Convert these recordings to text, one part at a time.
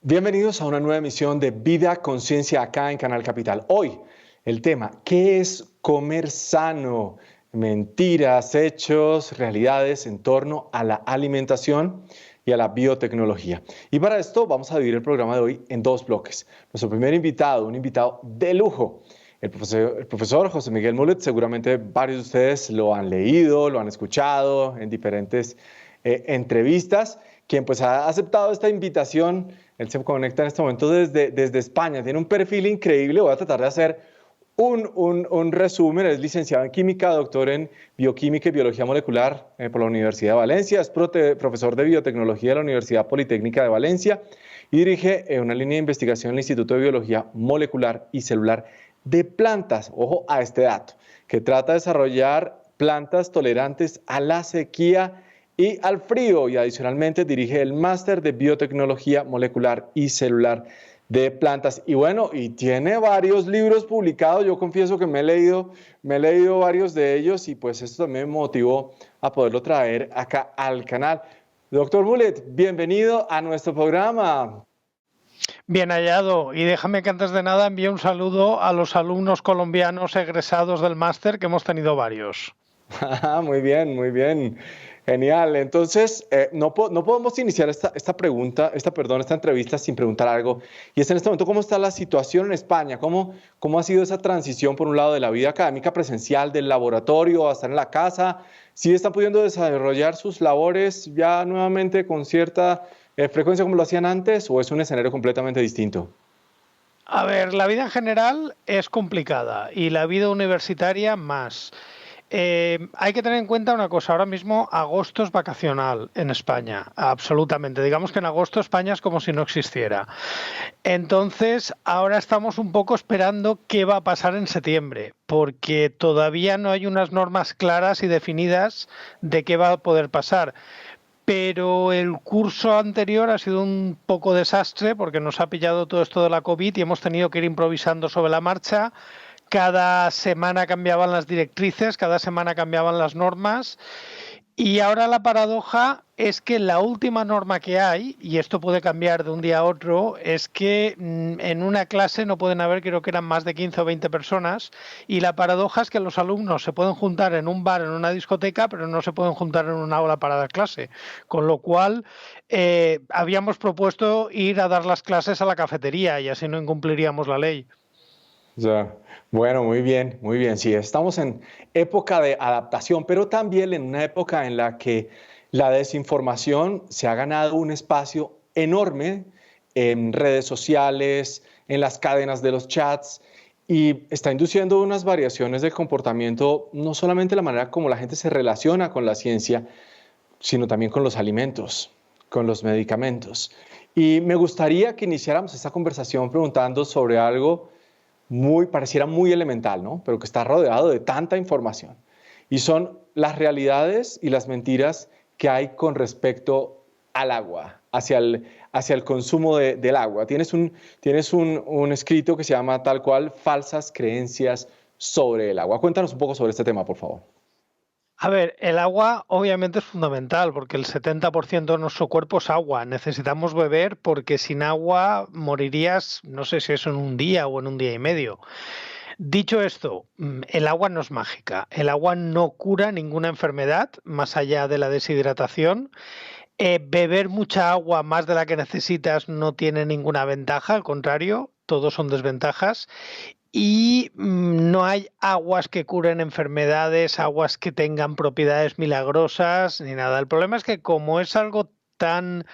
Bienvenidos a una nueva emisión de Vida Conciencia acá en Canal Capital. Hoy el tema, ¿qué es comer sano? Mentiras, hechos, realidades en torno a la alimentación y a la biotecnología. Y para esto vamos a dividir el programa de hoy en dos bloques. Nuestro primer invitado, un invitado de lujo, el profesor José Miguel Mulet. Seguramente varios de ustedes lo han leído, lo han escuchado en diferentes entrevistas, quien pues ha aceptado esta invitación. Él se conecta en este momento desde España. Tiene un perfil increíble. Voy a tratar de hacer un resumen. Es licenciado en química, doctor en bioquímica y biología molecular por la Universidad de Valencia. Es profesor de biotecnología de la Universidad Politécnica de Valencia y dirige una línea de investigación en el Instituto de Biología Molecular y Celular de Plantas. Ojo a este dato, que trata de desarrollar plantas tolerantes a la sequía y al frío, y adicionalmente dirige el máster de biotecnología molecular y celular de plantas. Y bueno, y tiene varios libros publicados. Yo confieso que me he leído varios de ellos, y pues esto también me motivó a poderlo traer acá al canal. Doctor Mulet, bienvenido a nuestro programa. Bien hallado, y déjame que antes de nada envíe un saludo a los alumnos colombianos egresados del máster, que hemos tenido varios. Muy bien, muy bien. Genial. Entonces, no podemos iniciar esta entrevista sin preguntar algo. Y es en este momento, ¿cómo está la situación en España? ¿Cómo ha sido esa transición, por un lado, de la vida académica presencial, del laboratorio, a estar en la casa? ¿Sí están pudiendo desarrollar sus labores ya nuevamente con cierta frecuencia como lo hacían antes, o es un escenario completamente distinto? A ver, la vida en general es complicada y la vida universitaria más. Hay que tener en cuenta una cosa, ahora mismo agosto es vacacional en España, absolutamente. Digamos que en agosto España es como si no existiera. Entonces, ahora estamos un poco esperando qué va a pasar en septiembre, porque todavía no hay unas normas claras y definidas de qué va a poder pasar. Pero el curso anterior ha sido un poco desastre porque nos ha pillado todo esto de la COVID y hemos tenido que ir improvisando sobre la marcha. Cada semana cambiaban las directrices, cada semana cambiaban las normas. Y ahora la paradoja es que la última norma que hay, y esto puede cambiar de un día a otro, es que en una clase no pueden haber, creo que eran más de 15 o 20 personas, y la paradoja es que los alumnos se pueden juntar en un bar, en una discoteca, pero no se pueden juntar en una aula para dar clase. Con lo cual, habíamos propuesto ir a dar las clases a la cafetería y así no incumpliríamos la ley. Ya. Bueno, muy bien, muy bien. Sí, estamos en época de adaptación, pero también en una época en la que la desinformación se ha ganado un espacio enorme en redes sociales, en las cadenas de los chats, y está induciendo unas variaciones del comportamiento, no solamente la manera como la gente se relaciona con la ciencia, sino también con los alimentos, con los medicamentos. Y me gustaría que iniciáramos esta conversación preguntando sobre algo pareciera muy elemental, ¿no? Pero que está rodeado de tanta información. Y son las realidades y las mentiras que hay con respecto al agua, hacia el consumo del agua. Tienes un escrito que se llama tal cual, Falsas creencias sobre el agua. Cuéntanos un poco sobre este tema, por favor. A ver, el agua obviamente es fundamental porque el 70% de nuestro cuerpo es agua. Necesitamos beber porque sin agua morirías, no sé si eso en un día o en un día y medio. Dicho esto, el agua no es mágica. El agua no cura ninguna enfermedad más allá de la deshidratación. Beber mucha agua más de la que necesitas no tiene ninguna ventaja, al contrario, todos son desventajas. Y no hay aguas que curen enfermedades, aguas que tengan propiedades milagrosas, ni nada. El problema es que como es algo tan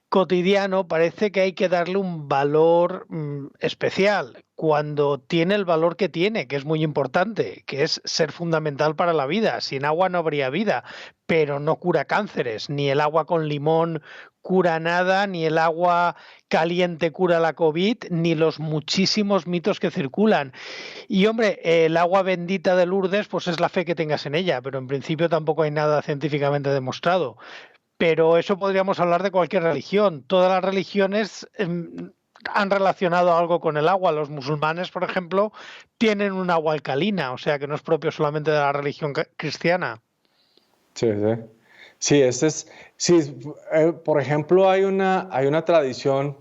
cotidiano, parece que hay que darle un valor especial, cuando tiene el valor que tiene, que es muy importante, que es ser fundamental para la vida. Sin agua no habría vida, pero no cura cánceres, ni el agua con limón cura nada, ni el agua caliente cura la COVID, ni los muchísimos mitos que circulan. Y hombre, el agua bendita de Lourdes, pues es la fe que tengas en ella, pero en principio tampoco hay nada científicamente demostrado. Pero eso podríamos hablar de cualquier religión. Todas las religiones han relacionado algo con el agua. Los musulmanes, por ejemplo, tienen un agua alcalina, o sea que no es propio solamente de la religión cristiana. Sí, sí. Sí, por ejemplo, hay una tradición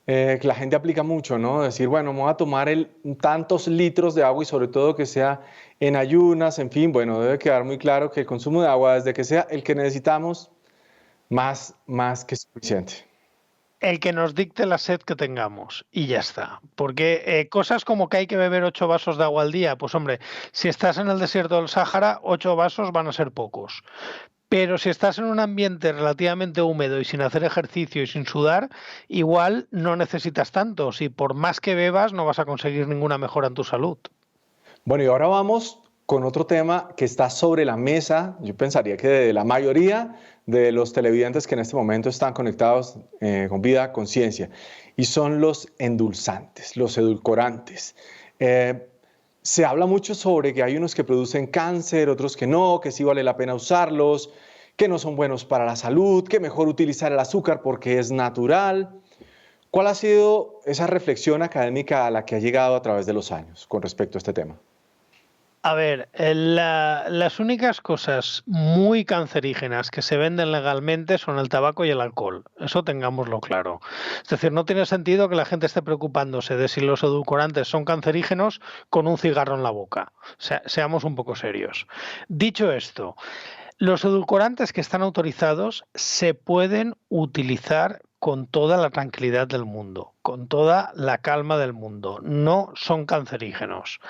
que la gente aplica mucho, ¿no? Decir, bueno, me voy a tomar tantos litros de agua y sobre todo que sea en ayunas, en fin, bueno, debe quedar muy claro que el consumo de agua, desde que sea el que necesitamos, más que suficiente. El que nos dicte la sed que tengamos y ya está. Porque cosas como que hay que beber 8 vasos de agua al día, pues hombre, si estás en el desierto del Sáhara, 8 vasos van a ser pocos. Pero si estás en un ambiente relativamente húmedo y sin hacer ejercicio y sin sudar, igual no necesitas tanto. Si por más que bebas no vas a conseguir ninguna mejora en tu salud. Bueno, y ahora vamos con otro tema que está sobre la mesa. Yo pensaría que de la mayoría de los televidentes que en este momento están conectados con Vida, Conciencia, y son los endulzantes, los edulcorantes. Eh, Se habla mucho sobre que hay unos que producen cáncer, otros que no, que sí vale la pena usarlos, que no son buenos para la salud, que mejor utilizar el azúcar porque es natural. ¿Cuál ha sido esa reflexión académica a la que ha llegado a través de los años con respecto a este tema? A ver, las únicas cosas muy cancerígenas que se venden legalmente son el tabaco y el alcohol. Eso tengámoslo claro. Es decir, no tiene sentido que la gente esté preocupándose de si los edulcorantes son cancerígenos con un cigarro en la boca. Seamos un poco serios. Dicho esto, los edulcorantes que están autorizados se pueden utilizar con toda la tranquilidad del mundo, con toda la calma del mundo. No son cancerígenos.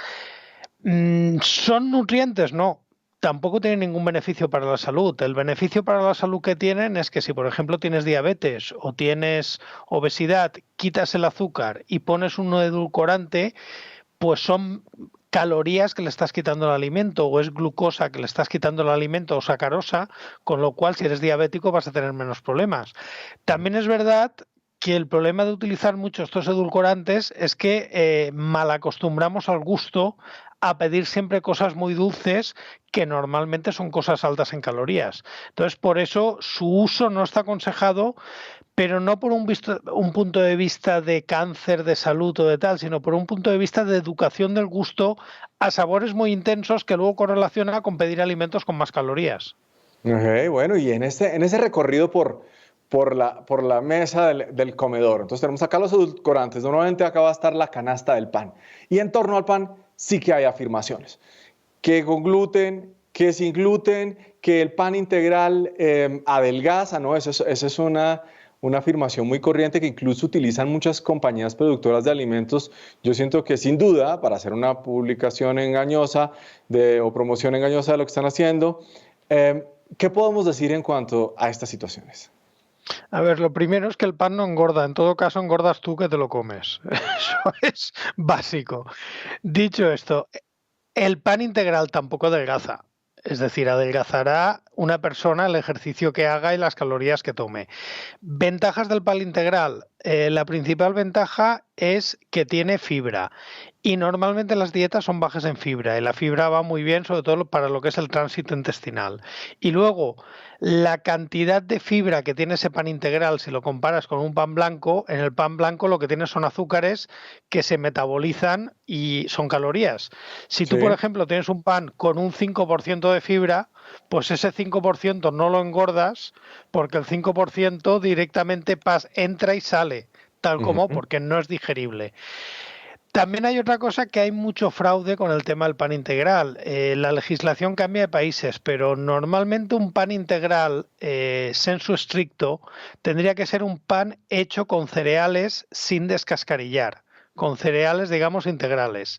¿Son nutrientes? No. Tampoco tienen ningún beneficio para la salud. El beneficio para la salud que tienen es que si, por ejemplo, tienes diabetes o tienes obesidad, quitas el azúcar y pones un edulcorante, pues son calorías que le estás quitando al alimento o es glucosa que le estás quitando al alimento o sacarosa, con lo cual si eres diabético vas a tener menos problemas. También es verdad que el problema de utilizar mucho estos edulcorantes es que malacostumbramos al gusto a pedir siempre cosas muy dulces que normalmente son cosas altas en calorías. Entonces, por eso su uso no está aconsejado, pero no por un punto de vista de cáncer, de salud o de tal, sino por un punto de vista de educación del gusto a sabores muy intensos que luego correlaciona con pedir alimentos con más calorías. Ok, bueno, y en ese recorrido por la mesa del comedor, entonces tenemos acá los edulcorantes, normalmente acá va a estar la canasta del pan, y en torno al pan sí que hay afirmaciones, que con gluten, que sin gluten, que el pan integral adelgaza, ¿no? Esa es una afirmación muy corriente que incluso utilizan muchas compañías productoras de alimentos. Yo siento que sin duda, para hacer una publicación engañosa o promoción engañosa de lo que están haciendo, ¿qué podemos decir en cuanto a estas situaciones? A ver, lo primero es que el pan no engorda, en todo caso engordas tú que te lo comes. Eso es básico. Dicho esto, el pan integral tampoco adelgaza. Es decir, adelgazará una persona el ejercicio que haga y las calorías que tome. Ventajas del pan integral. La principal ventaja es que tiene fibra y normalmente las dietas son bajas en fibra y la fibra va muy bien sobre todo para lo que es el tránsito intestinal. Y luego, la cantidad de fibra que tiene ese pan integral, si lo comparas con un pan blanco, en el pan blanco lo que tienes son azúcares que se metabolizan y son calorías. Si tú, por Sí. ejemplo, tienes un pan con un 5% de fibra, pues ese 5% no lo engordas porque el 5% directamente entra y sale, tal como Ujú. porque no es digerible. También hay otra cosa que hay mucho fraude con el tema del pan integral. La legislación cambia de países, pero normalmente un pan integral, sensu estricto, tendría que ser un pan hecho con cereales sin descascarillar, con cereales, digamos, integrales.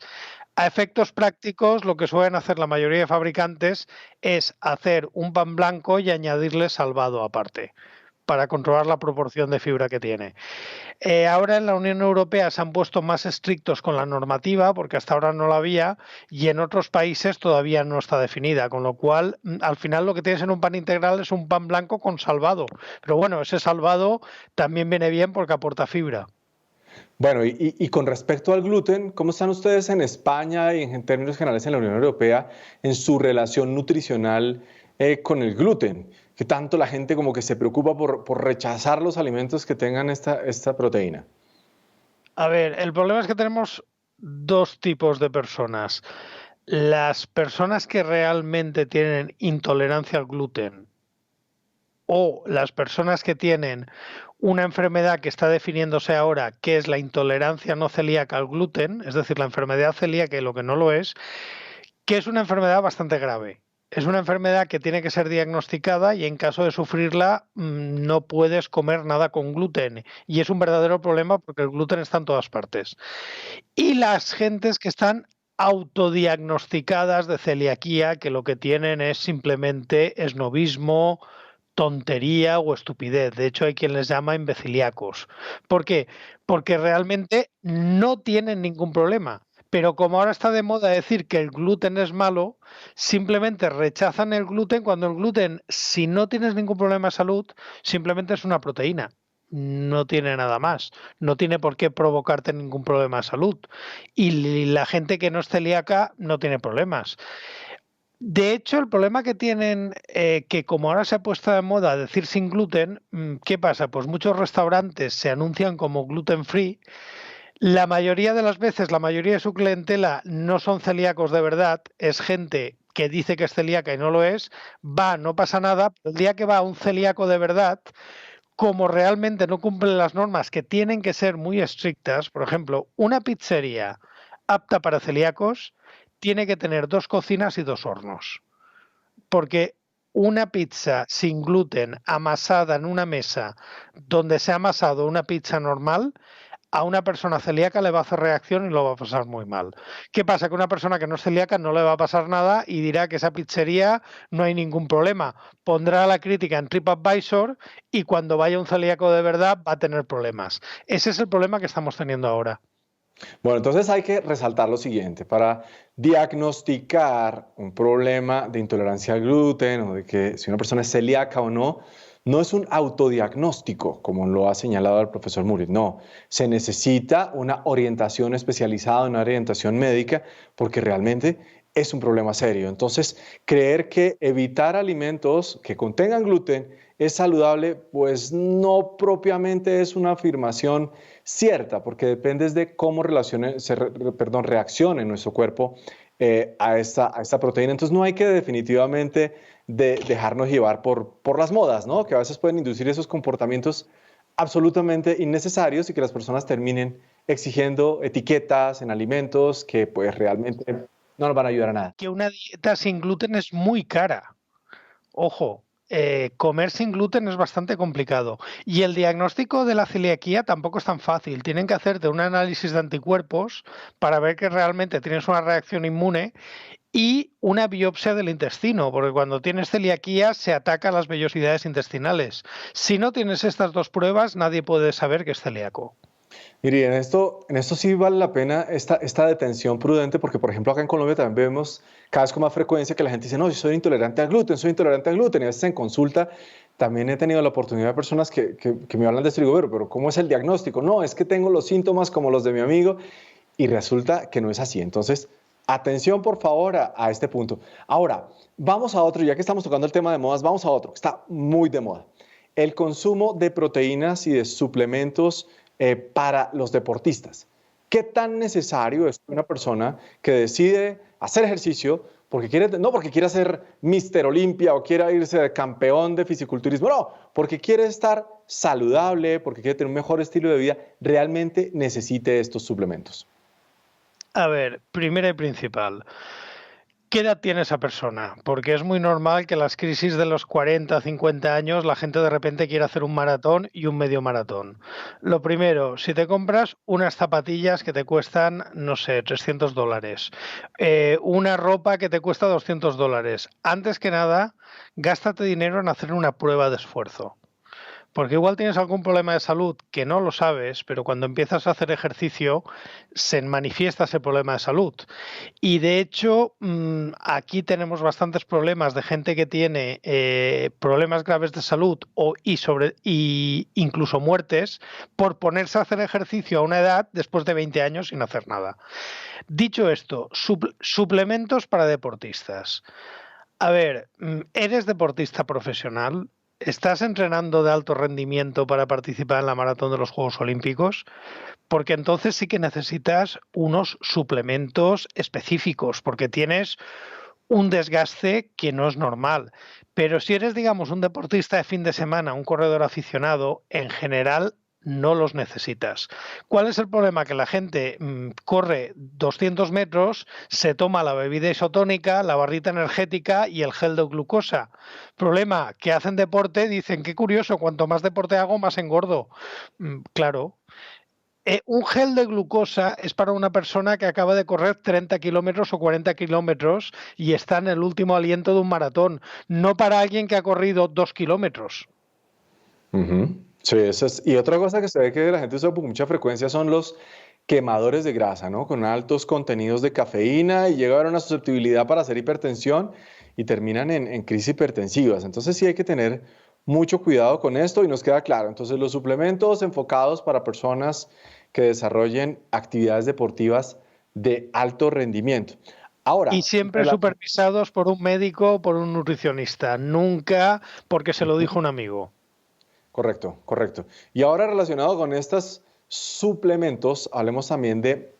A efectos prácticos, lo que suelen hacer la mayoría de fabricantes es hacer un pan blanco y añadirle salvado aparte, para controlar la proporción de fibra que tiene. Ahora en la Unión Europea se han puesto más estrictos con la normativa, porque hasta ahora no la había, y en otros países todavía no está definida, con lo cual al final lo que tienes en un pan integral es un pan blanco con salvado. Pero bueno, ese salvado también viene bien porque aporta fibra. Bueno, y con respecto al gluten, ¿cómo están ustedes en España y en términos generales en la Unión Europea en su relación nutricional con el gluten? ¿Qué tanto la gente como que se preocupa por rechazar los alimentos que tengan esta proteína? A ver, el problema es que tenemos dos tipos de personas. Las personas que realmente tienen intolerancia al gluten o las personas que tienen una enfermedad que está definiéndose ahora, que es la intolerancia no celíaca al gluten, es decir, la enfermedad celíaca y lo que no lo es, que es una enfermedad bastante grave. Es una enfermedad que tiene que ser diagnosticada y en caso de sufrirla no puedes comer nada con gluten. Y es un verdadero problema porque el gluten está en todas partes. Y las gentes que están autodiagnosticadas de celiaquía, que lo que tienen es simplemente esnovismo, tontería o estupidez. De hecho, hay quien les llama imbecilíacos. ¿Por qué? Porque realmente no tienen ningún problema. Pero como ahora está de moda decir que el gluten es malo, simplemente rechazan el gluten cuando el gluten, si no tienes ningún problema de salud, simplemente es una proteína. No tiene nada más. No tiene por qué provocarte ningún problema de salud. Y la gente que no es celíaca no tiene problemas. De hecho, el problema que tienen, que como ahora se ha puesto de moda decir sin gluten, ¿qué pasa? Pues muchos restaurantes se anuncian como gluten free. La mayoría de las veces, la mayoría de su clientela no son celíacos de verdad, es gente que dice que es celíaca y no lo es, va, no pasa nada, pero el día que va un celíaco de verdad, como realmente no cumplen las normas que tienen que ser muy estrictas, por ejemplo, una pizzería apta para celíacos tiene que tener 2 cocinas y 2 hornos, porque una pizza sin gluten amasada en una mesa donde se ha amasado una pizza normal, a una persona celíaca le va a hacer reacción y lo va a pasar muy mal. ¿Qué pasa? Que una persona que no es celíaca no le va a pasar nada y dirá que esa pizzería no hay ningún problema. Pondrá la crítica en TripAdvisor y cuando vaya un celíaco de verdad va a tener problemas. Ese es el problema que estamos teniendo ahora. Bueno, entonces hay que resaltar lo siguiente. Para diagnosticar un problema de intolerancia al gluten o de que si una persona es celíaca o no, no es un autodiagnóstico, como lo ha señalado el profesor Murit. No, se necesita una orientación especializada, una orientación médica, porque realmente es un problema serio. Entonces, creer que evitar alimentos que contengan gluten es saludable, pues no propiamente es una afirmación cierta, porque depende de cómo reaccione nuestro cuerpo a esta proteína. Entonces no hay que definitivamente dejarnos llevar por las modas, ¿no? Que a veces pueden inducir esos comportamientos absolutamente innecesarios y que las personas terminen exigiendo etiquetas en alimentos que pues realmente no nos van a ayudar a nada. Que una dieta sin gluten es muy cara. Ojo, comer sin gluten es bastante complicado. Y el diagnóstico de la celiaquía tampoco es tan fácil. Tienen que hacerte un análisis de anticuerpos para ver que realmente tienes una reacción inmune y una biopsia del intestino, porque cuando tienes celiaquía se ataca las vellosidades intestinales. Si no tienes estas 2 pruebas, nadie puede saber que es celíaco. Mire, en esto sí vale la pena esta detención prudente, porque por ejemplo acá en Colombia también vemos cada vez con más frecuencia que la gente dice, no, yo soy intolerante al gluten, soy intolerante al gluten, y a veces en consulta también he tenido la oportunidad de personas que me hablan de esto y digo, pero ¿cómo es el diagnóstico? No, es que tengo los síntomas como los de mi amigo, y resulta que no es así. Entonces, atención por favor a este punto. Ahora, vamos a otro, ya que estamos tocando el tema de modas, vamos a otro, que está muy de moda. El consumo de proteínas y de suplementos para los deportistas. ¿Qué tan necesario es una persona que decide hacer ejercicio porque quiere, no porque quiera ser Mister Olimpia o quiera irse de campeón de fisiculturismo, no, porque quiere estar saludable, porque quiere tener un mejor estilo de vida, realmente necesite estos suplementos? A ver, primera y principal. ¿Qué edad tiene esa persona? Porque es muy normal que en las crisis de los 40, 50 años la gente de repente quiera hacer un maratón y un medio maratón. Lo primero, si te compras unas zapatillas que te cuestan, no sé, $300, una ropa que te cuesta $200, antes que nada, gástate dinero en hacer una prueba de esfuerzo. Porque igual tienes algún problema de salud que no lo sabes, pero cuando empiezas a hacer ejercicio se manifiesta ese problema de salud. Y de hecho, aquí tenemos bastantes problemas de gente que tiene problemas graves de salud y incluso muertes por ponerse a hacer ejercicio a una edad después de 20 años sin hacer nada. Dicho esto, suplementos para deportistas. A ver, ¿eres deportista profesional? ¿Estás entrenando de alto rendimiento para participar en la maratón de los Juegos Olímpicos? Porque entonces sí que necesitas unos suplementos específicos, porque tienes un desgaste que no es normal. Pero si eres, digamos, un deportista de fin de semana, un corredor aficionado, en general no los necesitas. ¿Cuál es el problema? Que la gente corre 200 metros, se toma la bebida isotónica, la barrita energética y el gel de glucosa. Problema, que hacen deporte, dicen, qué curioso, cuanto más deporte hago, más engordo. Claro. Un gel de glucosa es para una persona que acaba de correr 30 kilómetros o 40 kilómetros y está en el último aliento de un maratón, no para alguien que ha corrido 2 kilómetros. Sí, eso es. Y otra cosa que se ve que la gente usa con mucha frecuencia son los quemadores de grasa, ¿no? Con altos contenidos de cafeína y llega a haber una susceptibilidad para hacer hipertensión y terminan en crisis hipertensivas. Entonces sí hay que tener mucho cuidado con esto y nos queda claro. Entonces los suplementos enfocados para personas que desarrollen actividades deportivas de alto rendimiento. Ahora, y siempre supervisados por un médico o por un nutricionista, nunca porque se lo dijo un amigo. Correcto, correcto. Y ahora relacionado con estos suplementos, hablemos también de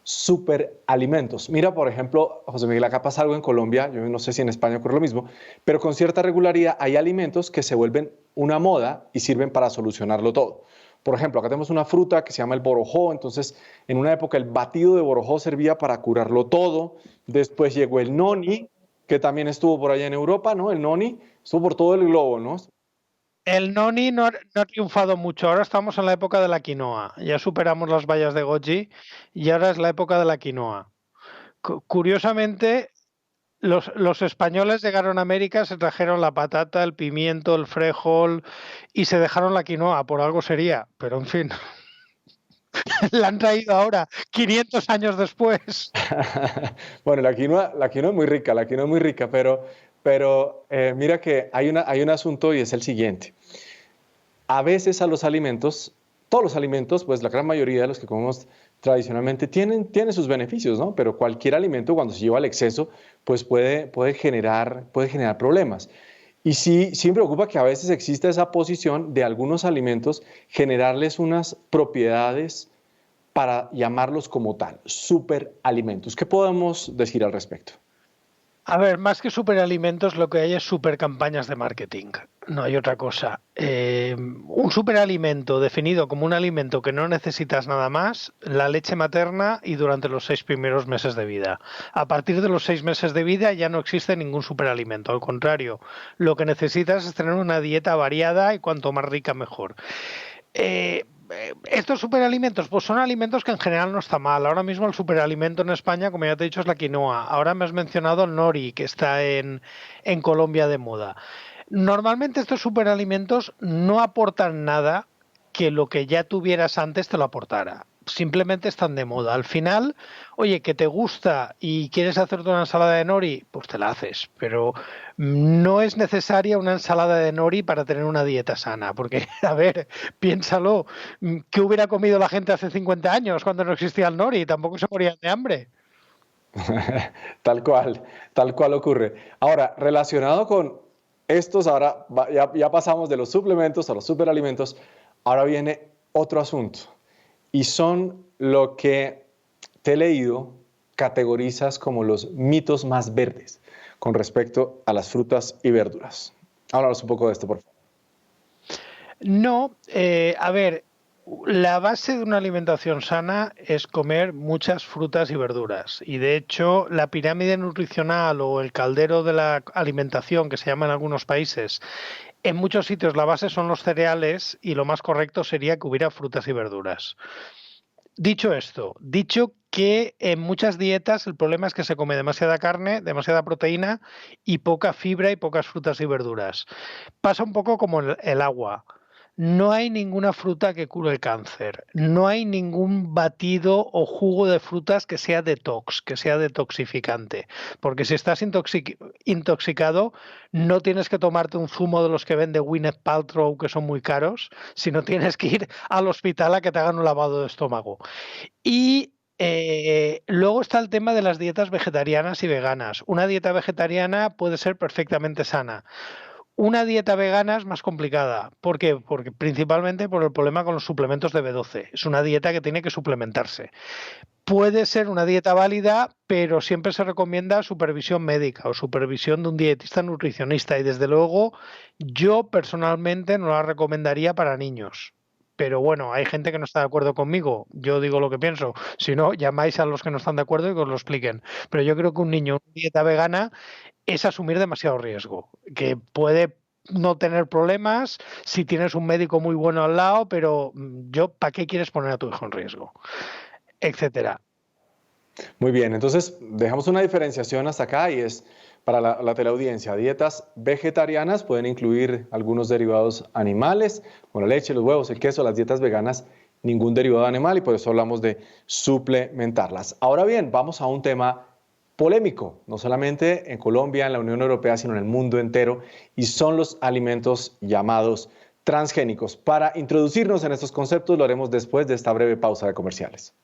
superalimentos. Mira, por ejemplo, José Miguel, acá pasa algo en Colombia, yo no sé si en España ocurre lo mismo, pero con cierta regularidad hay alimentos que se vuelven una moda y sirven para solucionarlo todo. Por ejemplo, acá tenemos una fruta que se llama el borojó, entonces en una época el batido de borojó servía para curarlo todo, después llegó el noni, que también estuvo por allá en Europa, ¿no? El noni estuvo por todo el globo, ¿no? El noni no ha triunfado mucho. Ahora estamos en la época de la quinoa. Ya superamos las bayas de goji y ahora es la época de la quinoa. Curiosamente, los españoles llegaron a América, se trajeron la patata, el pimiento, el frijol y se dejaron la quinoa. Por algo sería, pero en fin. La han traído ahora, 500 años después. Bueno, la quinoa es muy rica, la quinoa es muy rica, pero mira que hay un asunto y es el siguiente. A veces a los alimentos, todos los alimentos, pues la gran mayoría de los que comemos tradicionalmente tienen sus beneficios, ¿no? Pero cualquier alimento cuando se lleva al exceso, pues puede generar problemas. Y sí me preocupa que a veces exista esa posición de algunos alimentos generarles unas propiedades para llamarlos como tal, superalimentos. ¿Qué podemos decir al respecto? A ver, más que superalimentos, lo que hay es supercampañas de marketing. No hay otra cosa. Un superalimento definido como un alimento que no necesitas nada más, la leche materna y durante los 6 primeros meses de vida. A partir de los 6 meses de vida ya no existe ningún superalimento. Al contrario, lo que necesitas es tener una dieta variada y cuanto más rica mejor. Estos superalimentos, pues son alimentos que en general no está mal. Ahora mismo el superalimento en España, como ya te he dicho, es la quinoa. Ahora me has mencionado el nori, que está en Colombia de moda. Normalmente estos superalimentos no aportan nada que lo que ya tuvieras antes te lo aportara. Simplemente están de moda. Al final, oye, que te gusta y quieres hacerte una ensalada de nori, pues te la haces. Pero no es necesaria una ensalada de nori para tener una dieta sana. Porque, a ver, piénsalo, ¿qué hubiera comido la gente hace 50 años cuando no existía el nori? Tampoco se morían de hambre. Tal cual ocurre. Ahora, relacionado con estos, ahora ya pasamos de los suplementos a los superalimentos, ahora viene otro asunto. Y son lo que te he leído, categorizas como los mitos más verdes con respecto a las frutas y verduras. Háblanos un poco de esto, por favor. No, a ver, la base de una alimentación sana es comer muchas frutas y verduras. Y de hecho, la pirámide nutricional o el caldero de la alimentación, que se llama en algunos países, en muchos sitios la base son los cereales y lo más correcto sería que hubiera frutas y verduras. Dicho esto, dicho que en muchas dietas el problema es que se come demasiada carne, demasiada proteína y poca fibra y pocas frutas y verduras. Pasa un poco como el agua. No hay ninguna fruta que cure el cáncer. No hay ningún batido o jugo de frutas que sea detox, que sea detoxificante. Porque si estás intoxicado, no tienes que tomarte un zumo de los que vende Gwyneth Paltrow, que son muy caros, sino tienes que ir al hospital a que te hagan un lavado de estómago. Y luego está el tema de las dietas vegetarianas y veganas. Una dieta vegetariana puede ser perfectamente sana. Una dieta vegana es más complicada. ¿Por qué? Porque principalmente por el problema con los suplementos de B12. Es una dieta que tiene que suplementarse. Puede ser una dieta válida, pero siempre se recomienda supervisión médica o supervisión de un dietista nutricionista. Y desde luego, yo personalmente no la recomendaría para niños. Pero bueno, hay gente que no está de acuerdo conmigo. Yo digo lo que pienso. Si no, llamáis a los que no están de acuerdo y que os lo expliquen. Pero yo creo que un niño, una dieta vegana, es asumir demasiado riesgo, que puede no tener problemas si tienes un médico muy bueno al lado, pero ¿para qué quieres poner a tu hijo en riesgo? Etcétera. Muy bien, entonces dejamos una diferenciación hasta acá y es para la teleaudiencia. Dietas vegetarianas pueden incluir algunos derivados animales, como la leche, los huevos, el queso. Las dietas veganas, ningún derivado animal y por eso hablamos de suplementarlas. Ahora bien, vamos a un tema polémico, no solamente en Colombia, en la Unión Europea, sino en el mundo entero, y son los alimentos llamados transgénicos. Para introducirnos en estos conceptos lo haremos después de esta breve pausa de comerciales.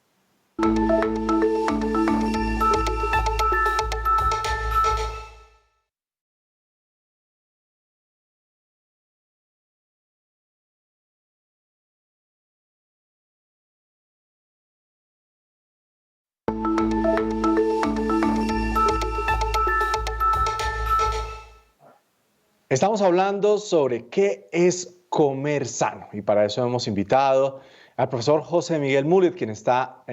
Estamos hablando sobre qué es comer sano y para eso hemos invitado al profesor José Miguel Mulet, quien está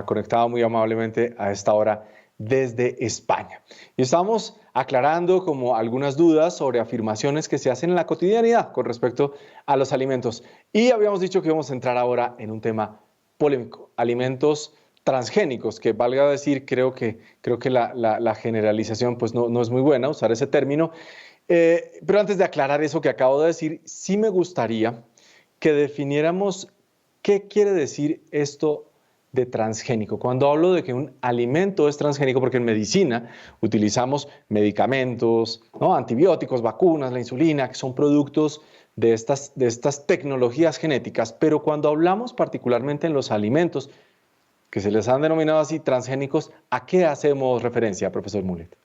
conectado muy amablemente a esta hora desde España. Y estamos aclarando como algunas dudas sobre afirmaciones que se hacen en la cotidianidad con respecto a los alimentos. Y habíamos dicho que íbamos a entrar ahora en un tema polémico, alimentos transgénicos, que valga decir, creo que la generalización pues no es muy buena usar ese término. Pero antes de aclarar eso que acabo de decir, sí me gustaría que definiéramos qué quiere decir esto de transgénico. Cuando hablo de que un alimento es transgénico, porque en medicina utilizamos medicamentos, ¿no? Antibióticos, vacunas, la insulina, que son productos de estas tecnologías genéticas, pero cuando hablamos particularmente en los alimentos, que se les han denominado así transgénicos, ¿a qué hacemos referencia, profesor Mulet?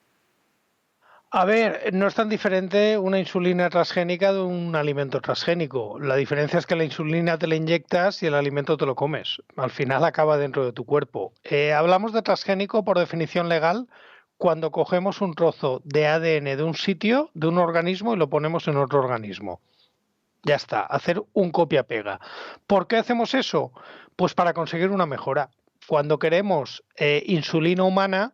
A ver, no es tan diferente una insulina transgénica de un alimento transgénico. La diferencia es que la insulina te la inyectas y el alimento te lo comes. Al final acaba dentro de tu cuerpo. Hablamos de transgénico por definición legal cuando cogemos un trozo de ADN de un sitio, de un organismo, y lo ponemos en otro organismo. Ya está, hacer un copia-pega. ¿Por qué hacemos eso? Pues para conseguir una mejora. Cuando queremos insulina humana,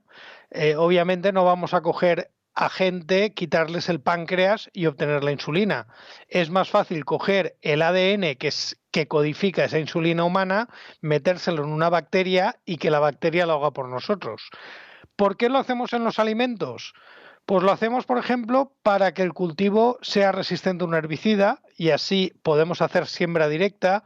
obviamente no vamos a coger a gente, quitarles el páncreas y obtener la insulina. Es más fácil coger el ADN que codifica esa insulina humana, metérselo en una bacteria y que la bacteria lo haga por nosotros. ¿Por qué lo hacemos en los alimentos? Pues lo hacemos, por ejemplo, para que el cultivo sea resistente a un herbicida y así podemos hacer siembra directa,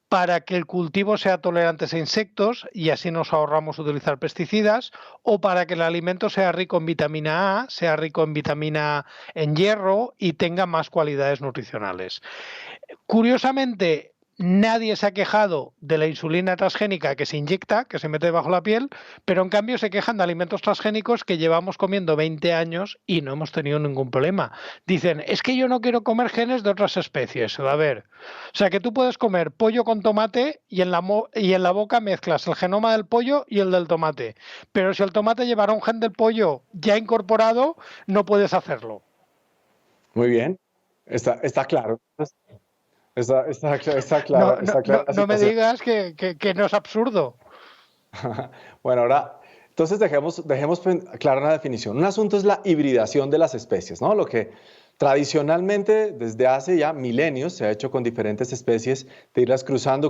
para que el cultivo sea tolerante a insectos y así nos ahorramos utilizar pesticidas, o para que el alimento sea rico en vitamina A, sea rico en vitamina en hierro y tenga más cualidades nutricionales. Curiosamente, nadie se ha quejado de la insulina transgénica que se inyecta, que se mete debajo de la piel, pero en cambio se quejan de alimentos transgénicos que llevamos comiendo 20 años y no hemos tenido ningún problema. Dicen, es que yo no quiero comer genes de otras especies. A ver, o sea que tú puedes comer pollo con tomate y en la boca mezclas el genoma del pollo y el del tomate. Pero si el tomate llevara un gen del pollo ya incorporado, no puedes hacerlo. Muy bien, está claro. Está No, clara, no, está no, clara la no me situación. digas que no es absurdo. Bueno, ahora, entonces dejemos clara una definición. Un asunto es la hibridación de las especies, ¿no? Lo que tradicionalmente, desde hace ya milenios, se ha hecho con diferentes especies, de irlas cruzando,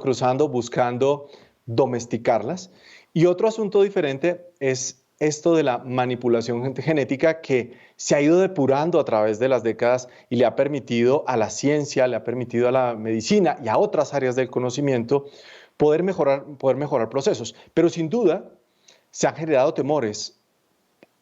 buscando domesticarlas. Y otro asunto diferente es esto de la manipulación genética que se ha ido depurando a través de las décadas y le ha permitido a la ciencia, le ha permitido a la medicina y a otras áreas del conocimiento poder mejorar procesos. Pero sin duda se han generado temores.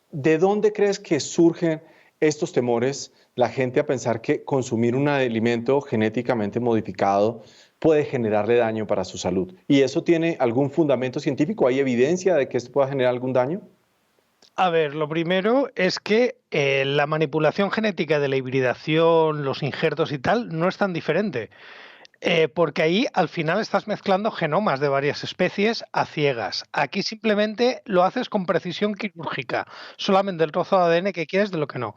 ¿De dónde crees que surgen estos temores? La gente a pensar que consumir un alimento genéticamente modificado puede generarle daño para su salud. ¿Y eso tiene algún fundamento científico? ¿Hay evidencia de que esto pueda generar algún daño? A ver, lo primero es que la manipulación genética de la hibridación, los injertos y tal, no es tan diferente. Porque ahí al final estás mezclando genomas de varias especies a ciegas. Aquí simplemente lo haces con precisión quirúrgica, solamente el trozo de ADN que quieres de lo que no.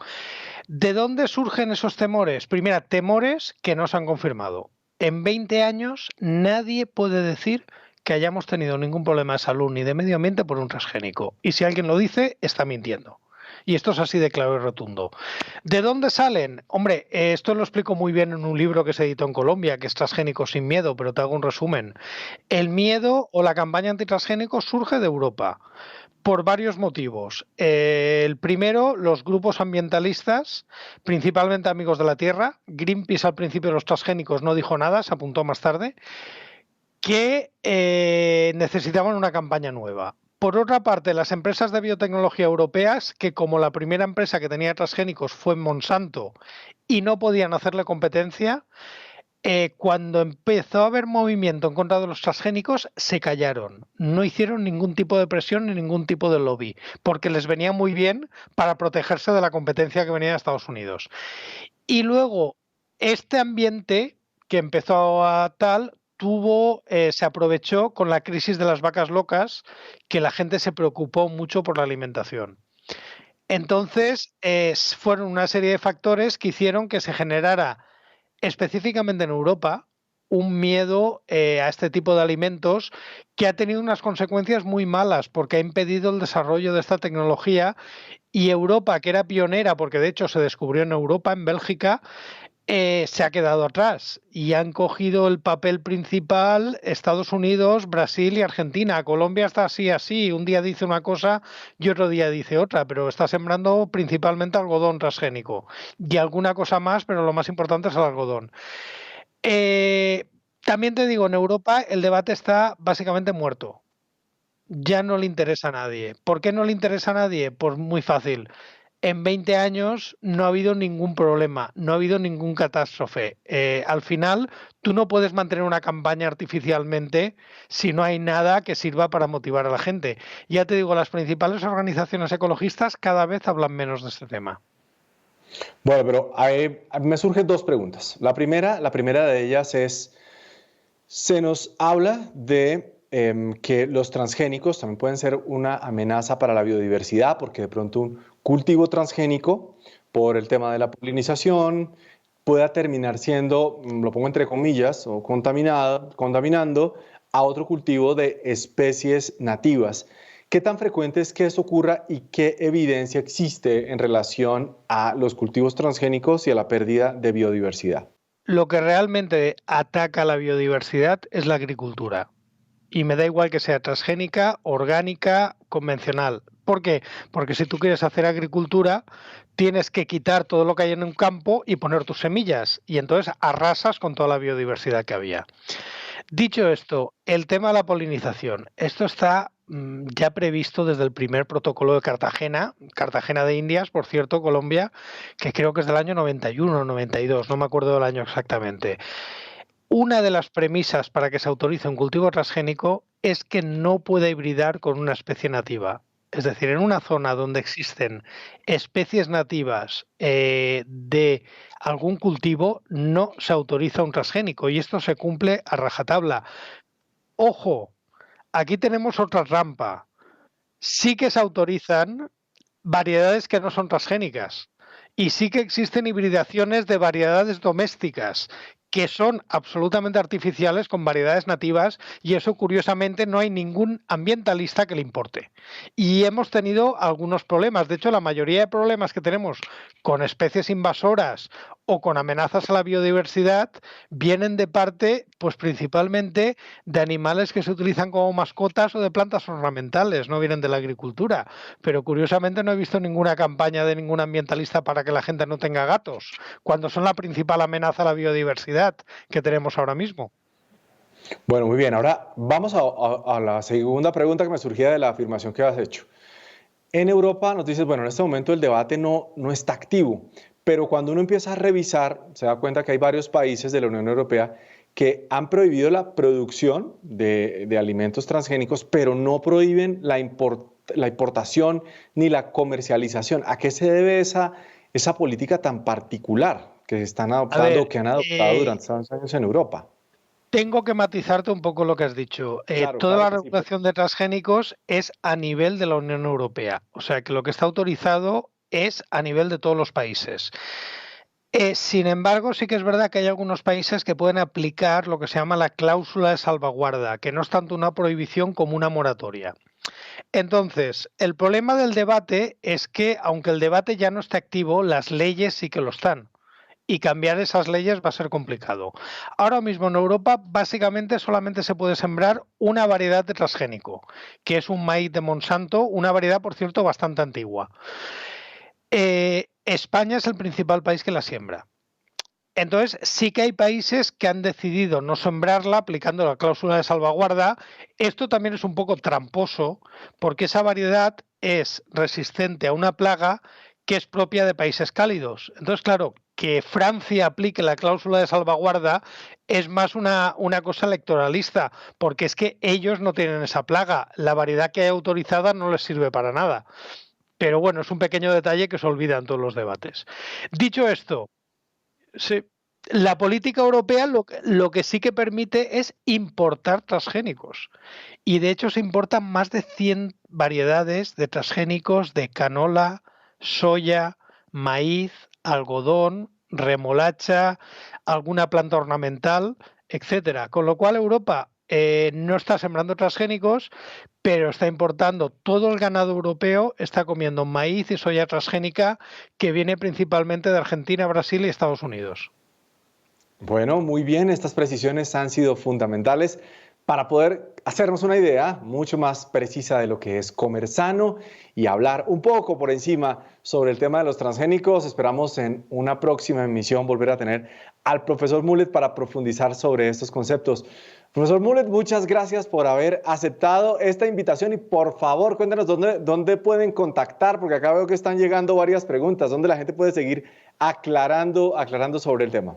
¿De dónde surgen esos temores? Primera, temores que no se han confirmado. En 20 años nadie puede decir que hayamos tenido ningún problema de salud ni de medio ambiente por un transgénico. Y si alguien lo dice, está mintiendo. Y esto es así de claro y rotundo. ¿De dónde salen? Hombre, esto lo explico muy bien en un libro que se editó en Colombia, que es Transgénicos sin miedo, pero te hago un resumen. El miedo o la campaña antitransgénicos surge de Europa por varios motivos. El primero, los grupos ambientalistas, principalmente Amigos de la Tierra. Greenpeace al principio de los transgénicos no dijo nada, se apuntó más tarde, que necesitaban una campaña nueva. Por otra parte, las empresas de biotecnología europeas, que como la primera empresa que tenía transgénicos fue Monsanto y no podían hacerle competencia, cuando empezó a haber movimiento en contra de los transgénicos, se callaron. No hicieron ningún tipo de presión ni ningún tipo de lobby, porque les venía muy bien para protegerse de la competencia que venía de Estados Unidos. Y luego, este ambiente que empezó a tal, se aprovechó con la crisis de las vacas locas, que la gente se preocupó mucho por la alimentación. Entonces, fueron una serie de factores que hicieron que se generara específicamente en Europa, un miedo a este tipo de alimentos que ha tenido unas consecuencias muy malas porque ha impedido el desarrollo de esta tecnología y Europa, que era pionera, porque de hecho se descubrió en Europa, en Bélgica, se ha quedado atrás y han cogido el papel principal Estados Unidos, Brasil y Argentina. Colombia está así. Un día dice una cosa y otro día dice otra, pero está sembrando principalmente algodón transgénico y alguna cosa más, pero lo más importante es el algodón. Eh, También te digo, en Europa el debate está básicamente muerto. Ya no le interesa a nadie. ¿Por qué no le interesa a nadie? Pues muy fácil. En 20 años no ha habido ningún problema, no ha habido ningún catástrofe. Al final, tú no puedes mantener una campaña artificialmente si no hay nada que sirva para motivar a la gente. Ya te digo, las principales organizaciones ecologistas cada vez hablan menos de este tema. Bueno, pero me surgen dos preguntas. La primera de ellas es, se nos habla de que los transgénicos también pueden ser una amenaza para la biodiversidad, porque de pronto un cultivo transgénico, por el tema de la polinización, pueda terminar siendo, lo pongo entre comillas, o contaminando a otro cultivo de especies nativas. ¿Qué tan frecuente es que eso ocurra y qué evidencia existe en relación a los cultivos transgénicos y a la pérdida de biodiversidad? Lo que realmente ataca la biodiversidad es la agricultura. Y me da igual que sea transgénica, orgánica, convencional. ¿Por qué? Porque si tú quieres hacer agricultura, tienes que quitar todo lo que hay en un campo y poner tus semillas. Y entonces arrasas con toda la biodiversidad que había. Dicho esto, el tema de la polinización. Esto está ya previsto desde el primer protocolo de Cartagena, Cartagena de Indias, por cierto, Colombia, que creo que es del año 91 o 92, no me acuerdo del año exactamente. Una de las premisas para que se autorice un cultivo transgénico es que no pueda hibridar con una especie nativa. Es decir, en una zona donde existen especies nativas de algún cultivo, no se autoriza un transgénico y esto se cumple a rajatabla. Ojo, aquí tenemos otra trampa. Sí que se autorizan variedades que no son transgénicas. Y sí que existen hibridaciones de variedades domésticas que son absolutamente artificiales con variedades nativas y eso curiosamente no hay ningún ambientalista que le importe. Y hemos tenido algunos problemas. De hecho, la mayoría de problemas que tenemos con especies invasoras o con amenazas a la biodiversidad vienen de parte, pues principalmente de animales que se utilizan como mascotas o de plantas ornamentales, no vienen de la agricultura. Pero curiosamente no he visto ninguna campaña de ningún ambientalista para que la gente no tenga gatos, cuando son la principal amenaza a la biodiversidad que tenemos ahora mismo. Bueno, muy bien. Ahora vamos a la segunda pregunta que me surgía de la afirmación que has hecho. En Europa nos dices, bueno, en este momento el debate no está activo, pero cuando uno empieza a revisar, se da cuenta que hay varios países de la Unión Europea que han prohibido la producción de alimentos transgénicos, pero no prohíben la la importación ni la comercialización. ¿A qué se debe esa política tan particular que están A adoptando, ver, que han adoptado durante estos años en Europa? tengo que matizarte un poco lo que has dicho. Claro, Toda claro la que sí. regulación de transgénicos es a nivel de la Unión Europea. O sea que lo que está autorizado es a nivel de todos los países. Sin embargo, sí que es verdad que hay algunos países que pueden aplicar lo que se llama la cláusula de salvaguarda, que no es tanto una prohibición como una moratoria. Entonces, el problema del debate es que, aunque el debate ya no esté activo, las leyes sí que lo están. Y cambiar esas leyes va a ser complicado. Ahora mismo en Europa básicamente solamente se puede sembrar una variedad de transgénico, que es un maíz de Monsanto, una variedad, por cierto, bastante antigua. España es el principal país que la siembra. Entonces, sí que hay países que han decidido no sembrarla aplicando la cláusula de salvaguarda. Esto también es un poco tramposo porque esa variedad es resistente a una plaga que es propia de países cálidos. Entonces, claro, que Francia aplique la cláusula de salvaguarda es más una cosa electoralista, porque es que ellos no tienen esa plaga. La variedad que hay autorizada no les sirve para nada. Pero bueno, es un pequeño detalle que se olvida en todos los debates. Dicho esto, sí. La política europea lo que sí que permite es importar transgénicos. Y de hecho se importan más de 100 variedades de transgénicos de canola, soya, maíz, algodón, remolacha, alguna planta ornamental, etcétera. Con lo cual Europa no está sembrando transgénicos, pero está importando todo el ganado europeo, está comiendo maíz y soya transgénica que viene principalmente de Argentina, Brasil y Estados Unidos. Bueno, muy bien, estas precisiones han sido fundamentales para poder hacernos una idea mucho más precisa de lo que es comer sano y hablar un poco por encima sobre el tema de los transgénicos. Esperamos en una próxima emisión volver a tener al profesor Mulet para profundizar sobre estos conceptos. Profesor Mulet, muchas gracias por haber aceptado esta invitación y por favor cuéntanos dónde pueden contactar, porque acá veo que están llegando varias preguntas, dónde la gente puede seguir aclarando sobre el tema.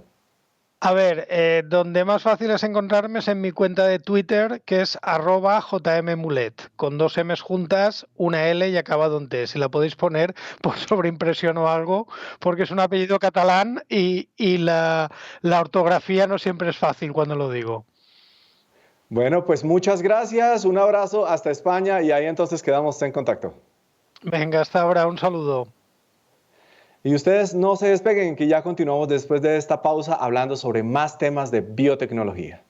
A ver, donde más fácil es encontrarme es en mi cuenta de Twitter, que es @jmmulet, con 2 M's juntas, una L y acabado en T. Si la podéis poner por sobreimpresión o algo, porque es un apellido catalán y la ortografía no siempre es fácil cuando lo digo. Bueno, pues muchas gracias, un abrazo hasta España y ahí entonces quedamos en contacto. Venga, hasta ahora, un saludo. Y ustedes no se despeguen, que ya continuamos después de esta pausa hablando sobre más temas de biotecnología.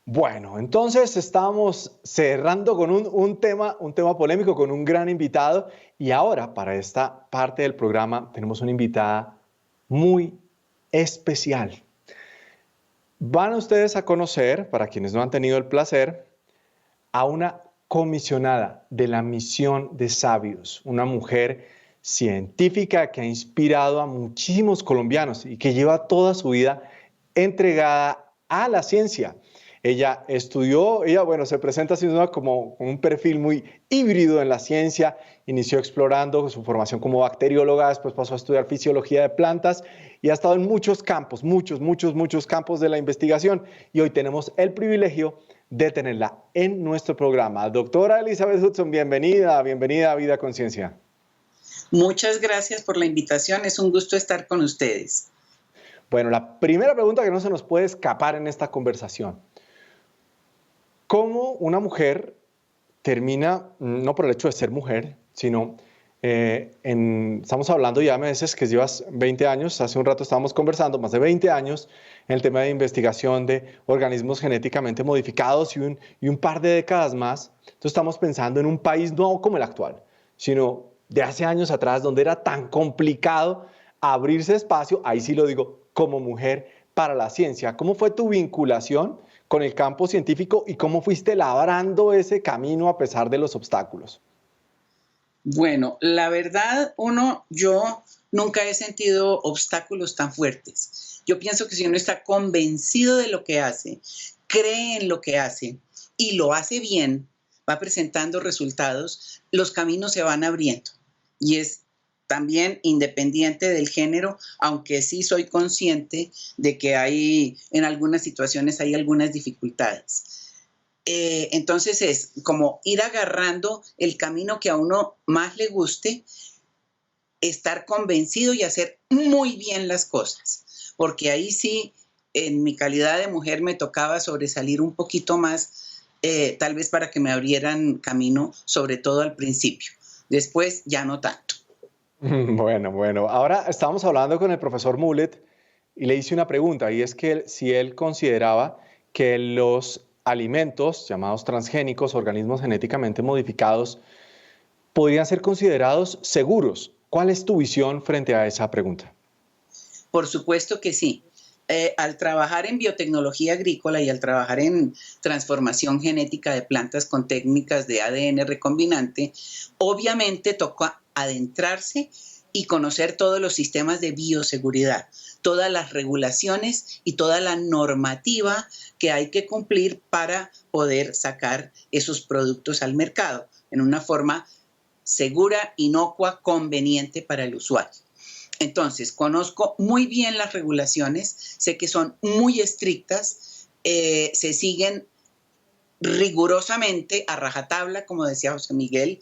Bueno, entonces estamos cerrando con un tema polémico, con un gran invitado. Y ahora, para esta parte del programa, tenemos una invitada muy especial. Van ustedes a conocer, para quienes no han tenido el placer, a una comisionada de la Misión de Sabios, una mujer científica que ha inspirado a muchísimos colombianos y que lleva toda su vida entregada a la ciencia. Ella estudió, bueno, se presenta así como un perfil muy híbrido en la ciencia, inició explorando su formación como bacterióloga, después pasó a estudiar fisiología de plantas y ha estado en muchos campos, muchos campos de la investigación. Y hoy tenemos el privilegio de tenerla en nuestro programa. Doctora Elizabeth Hudson, bienvenida a Vida Conciencia. Muchas gracias por la invitación, es un gusto estar con ustedes. Bueno, la primera pregunta que no se nos puede escapar en esta conversación. ¿Cómo una mujer termina, no por el hecho de ser mujer, sino estamos hablando ya a veces que llevas 20 años, hace un rato estábamos conversando, más de 20 años en el tema de investigación de organismos genéticamente modificados y un par de décadas más? Entonces estamos pensando en un país no como el actual, sino de hace años atrás, donde era tan complicado abrirse espacio, ahí sí lo digo, como mujer para la ciencia. ¿Cómo fue tu vinculación con el campo científico y cómo fuiste labrando ese camino a pesar de los obstáculos? Bueno, la verdad, yo nunca he sentido obstáculos tan fuertes. Yo pienso que si uno está convencido de lo que hace, cree en lo que hace y lo hace bien, va presentando resultados, los caminos se van abriendo. Y es también independiente del género, aunque sí soy consciente de que en algunas situaciones hay algunas dificultades. Entonces es como ir agarrando el camino que a uno más le guste, estar convencido y hacer muy bien las cosas, porque ahí sí, en mi calidad de mujer me tocaba sobresalir un poquito más, tal vez para que me abrieran camino, sobre todo al principio. Después ya no tanto. Bueno. Ahora estábamos hablando con el profesor Mulet y le hice una pregunta, y es que si él consideraba que los alimentos llamados transgénicos, organismos genéticamente modificados, podrían ser considerados seguros. ¿Cuál es tu visión frente a esa pregunta? Por supuesto que sí. Al trabajar en biotecnología agrícola y al trabajar en transformación genética de plantas con técnicas de ADN recombinante, obviamente toca adentrarse y conocer todos los sistemas de bioseguridad, todas las regulaciones y toda la normativa que hay que cumplir para poder sacar esos productos al mercado en una forma segura, inocua, conveniente para el usuario. Entonces, conozco muy bien las regulaciones, sé que son muy estrictas, se siguen rigurosamente a rajatabla, como decía José Miguel.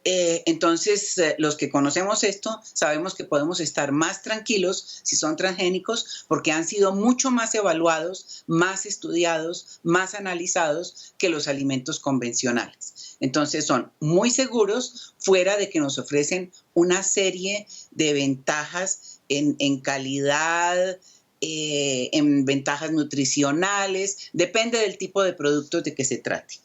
Entonces, los que conocemos esto, sabemos que podemos estar más tranquilos si son transgénicos, porque han sido mucho más evaluados, más estudiados, más analizados que los alimentos convencionales. Entonces, son muy seguros, fuera de que nos ofrecen una serie de ventajas en calidad, en ventajas nutricionales, depende del tipo de productos de que se trate.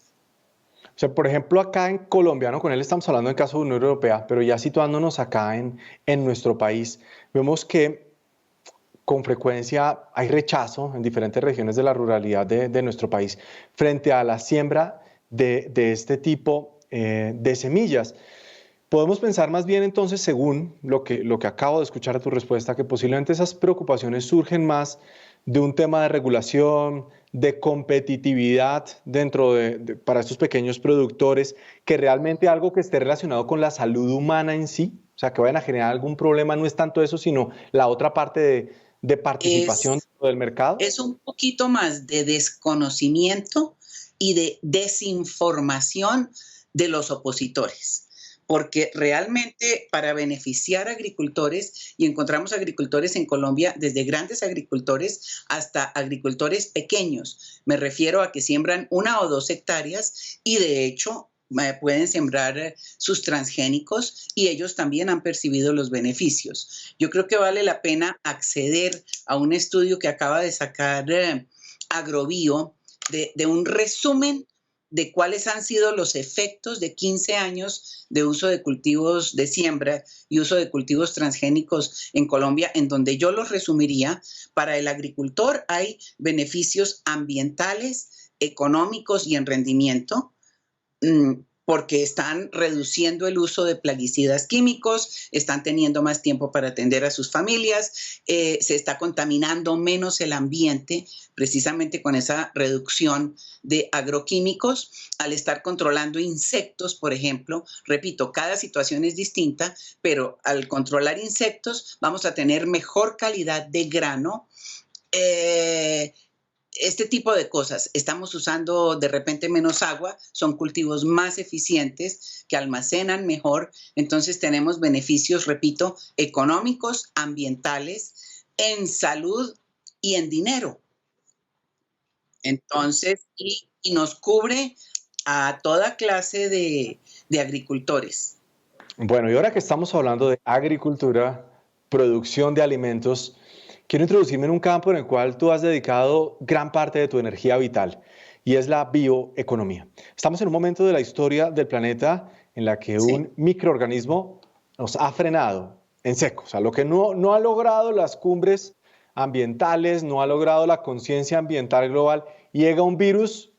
O sea, por ejemplo, acá en Colombia, ¿no? Con él estamos hablando en caso de Unión Europea, pero ya situándonos acá en nuestro país, vemos que con frecuencia hay rechazo en diferentes regiones de la ruralidad de nuestro país frente a la siembra de este tipo de semillas. Podemos pensar más bien entonces, según lo que acabo de escuchar de tu respuesta, que posiblemente esas preocupaciones surgen más de un tema de regulación, de competitividad para estos pequeños productores, que realmente algo que esté relacionado con la salud humana en sí, o sea, que vayan a generar algún problema, no es tanto eso, sino la otra parte de participación del mercado. Es un poquito más de desconocimiento y de desinformación de los opositores. Porque realmente para beneficiar a agricultores, y encontramos agricultores en Colombia, desde grandes agricultores hasta agricultores pequeños. Me refiero a que siembran 1 o 2 hectáreas y de hecho pueden sembrar sus transgénicos y ellos también han percibido los beneficios. Yo creo que vale la pena acceder a un estudio que acaba de sacar Agrobio de un resumen de cuáles han sido los efectos de 15 años de uso de cultivos de siembra y uso de cultivos transgénicos en Colombia, en donde yo los resumiría. Para el agricultor hay beneficios ambientales, económicos y en rendimiento, porque están reduciendo el uso de plaguicidas químicos, están teniendo más tiempo para atender a sus familias, se está contaminando menos el ambiente precisamente con esa reducción de agroquímicos, al estar controlando insectos, por ejemplo. Repito, cada situación es distinta, pero al controlar insectos vamos a tener mejor calidad de grano. Este tipo de cosas. Estamos usando de repente menos agua, son cultivos más eficientes que almacenan mejor, entonces tenemos beneficios, repito, económicos, ambientales, en salud y en dinero. Entonces, y nos cubre a toda clase de agricultores. Bueno, y ahora que estamos hablando de agricultura, producción de alimentos, quiero introducirme en un campo en el cual tú has dedicado gran parte de tu energía vital, y es la bioeconomía. Estamos en un momento de la historia del planeta en la que un microorganismo nos ha frenado en seco. O sea, lo que no ha logrado las cumbres ambientales, no ha logrado la conciencia ambiental global, llega un virus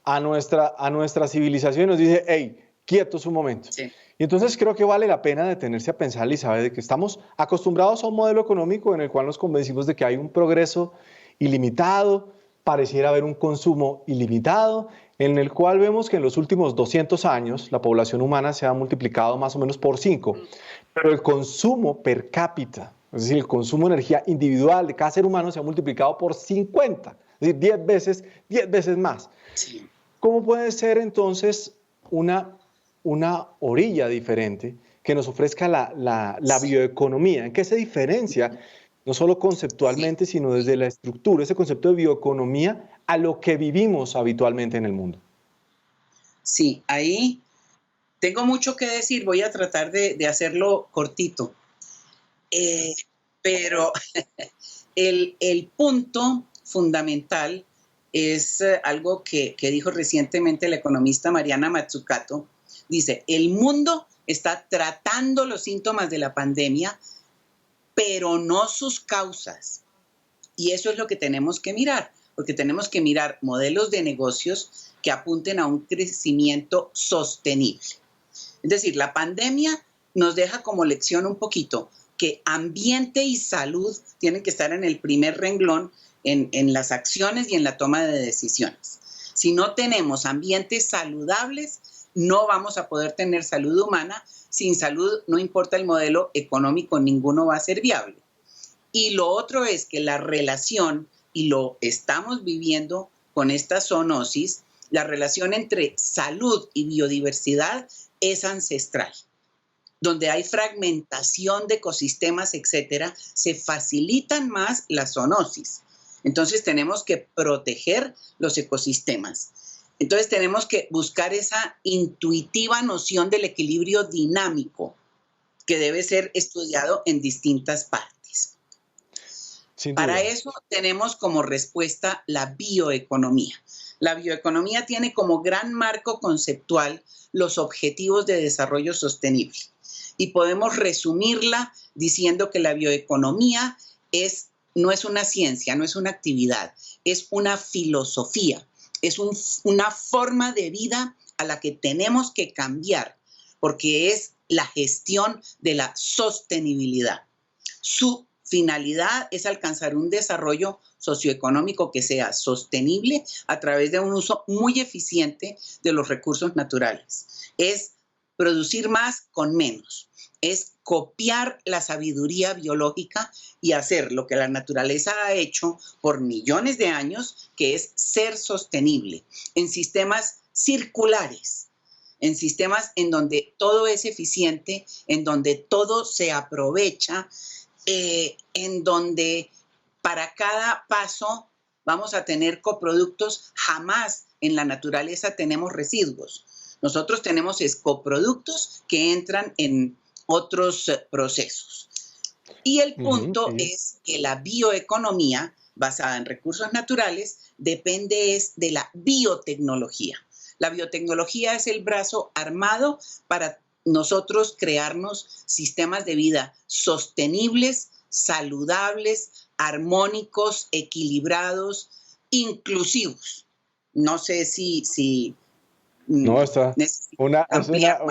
a nuestra civilización y nos dice, hey, quietos un momento. Sí. Y entonces creo que vale la pena detenerse a pensar, Elizabeth, de que estamos acostumbrados a un modelo económico en el cual nos convencimos de que hay un progreso ilimitado, pareciera haber un consumo ilimitado, en el cual vemos que en los últimos 200 años la población humana se ha multiplicado más o menos por 5, pero el consumo per cápita, es decir, el consumo de energía individual de cada ser humano se ha multiplicado por 50, es decir, 10 veces más. Sí. ¿Cómo puede ser entonces una orilla diferente que nos ofrezca la bioeconomía? ¿En qué se diferencia, no solo conceptualmente, sino desde la estructura, ese concepto de bioeconomía a lo que vivimos habitualmente en el mundo? Sí, ahí tengo mucho que decir, voy a tratar de hacerlo cortito. Pero el punto fundamental es algo que dijo recientemente la economista Mariana Mazzucato. Dice, el mundo está tratando los síntomas de la pandemia, pero no sus causas. Y eso es lo que tenemos que mirar, porque tenemos que mirar modelos de negocios que apunten a un crecimiento sostenible. Es decir, la pandemia nos deja como lección un poquito que ambiente y salud tienen que estar en el primer renglón en las acciones y en la toma de decisiones. Si no tenemos ambientes saludables, no vamos a poder tener salud humana. Sin salud, no importa el modelo económico, ninguno va a ser viable. Y lo otro es que la relación, y lo estamos viviendo con esta zoonosis, la relación entre salud y biodiversidad es ancestral. Donde hay fragmentación de ecosistemas, etcétera, se facilitan más las zoonosis. Entonces tenemos que proteger los ecosistemas. Entonces tenemos que buscar esa intuitiva noción del equilibrio dinámico que debe ser estudiado en distintas partes. Para eso tenemos como respuesta la bioeconomía. La bioeconomía tiene como gran marco conceptual los objetivos de desarrollo sostenible. Y podemos resumirla diciendo que la bioeconomía no es una ciencia, no es una actividad, es una filosofía, es una forma de vida a la que tenemos que cambiar, porque es la gestión de la sostenibilidad. Su finalidad es alcanzar un desarrollo socioeconómico que sea sostenible a través de un uso muy eficiente de los recursos naturales. Es producir más con menos. Es copiar la sabiduría biológica y hacer lo que la naturaleza ha hecho por millones de años, que es ser sostenible en sistemas circulares, en sistemas en donde todo es eficiente, en donde todo se aprovecha, en donde para cada paso vamos a tener coproductos. Jamás en la naturaleza tenemos residuos. Nosotros tenemos coproductos que entran en otros procesos. Y el punto es que la bioeconomía, basada en recursos naturales, depende de la biotecnología. La biotecnología es el brazo armado para nosotros crearnos sistemas de vida sostenibles, saludables, armónicos, equilibrados, inclusivos. No sé si no, es una